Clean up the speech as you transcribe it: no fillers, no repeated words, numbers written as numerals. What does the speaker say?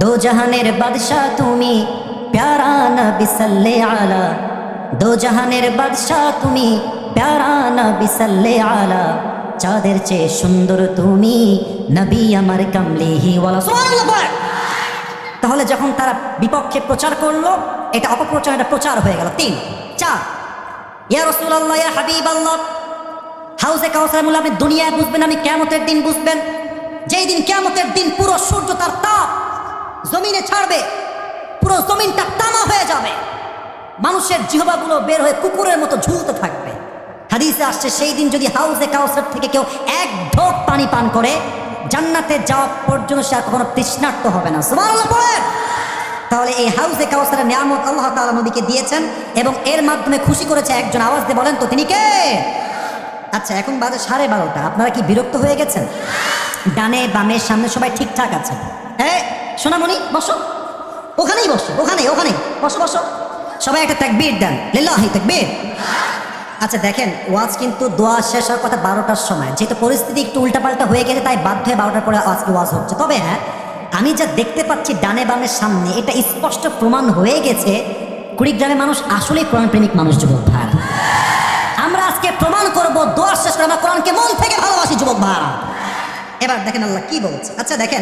दो जहानेर बादशाह तुमी प्यारा नबी सल्ले आला दो जहानेर बादशाह तुमी प्यारा नबी सल्ले आला चाँदेर चेয়ে সুন্দর তুমি নবী আমার কামলিহি ওয়ালা সুবহানাল্লাহ। তাহলে যখন তারা বিপক্ষে প্রচার করলো এটা অপপ্রচার, এটা প্রচার হয়ে গেল। 3 4 ইয়া রাসূলুল্লাহ ইয়া হাবিবাল্লাহ, হাউজে কাউসার মূল্য আপনি দুনিয়ায় বুঝবেন, আপনি কিয়ামতের দিন বুঝবেন। যেই দিন কিয়ামতের দিন পুরো সূর্য তার তাপ জমিনে ছাড়বে, পুরো জমিনটা তামা হয়ে যাবে, মানুষের জিহ্বাগুলো বের হয়ে কুকুরের মতো ঝুলতে থাকবে। হাদিসে আসছে সেই দিন যদি হাউজে কাউসার থেকে কেউ এক ঢোক পানি পান করে জান্নাতে যাওয়া পর্যন্ত সে আর কখনো তৃষ্ণার্ত হবে না। সুবহানাল্লাহ বলেন। তাহলে এই হাউজে কাউসারের নিয়ামত আল্লাহ তাআলা নবীকে দিয়েছেন এবং এর মাধ্যমে খুশি করেছে একজন। আওয়াজ দিয়ে বলেন তো তিনি কে? আচ্ছা, এখন বাজে 12:30। আপনারা কি বিরক্ত হয়ে গেছেন? ডানে বামে সামনে সবাই ঠিকঠাক আছে? হ্যাঁ সোনামণি বসো, ওখানেই বসো, ওখানেই বসো বসো। সবাই একটা তাকবীর দেন, লিল্লাহি তাকবীর। আচ্ছা দেখেন, ওয়াজ কিন্তু দোয়া শেষ হওয়ার কথা 12টার সময়, যেহেতু পরিস্থিতি একটু উল্টাপাল্টা হয়ে গেছে তাই বাধ্য হয়ে 12টার পরে আজকে ওয়াজ হচ্ছে। তবে হ্যাঁ, আমি যা দেখতে পাচ্ছি ডানে বামের সামনে, এটা স্পষ্ট প্রমাণ হয়ে গেছে কুড়িগ্রামের মানুষ আসলেই কোরআন প্রেমিক মানুষ। যুবক ভাই, আমরা আজকে প্রমাণ করব দোয়া শেষ করে আমরা কোরআনকে মন থেকে ভালোবাসি। যুবক ভাই, এবার দেখেন আল্লাহ কি বলছে। আচ্ছা দেখেন,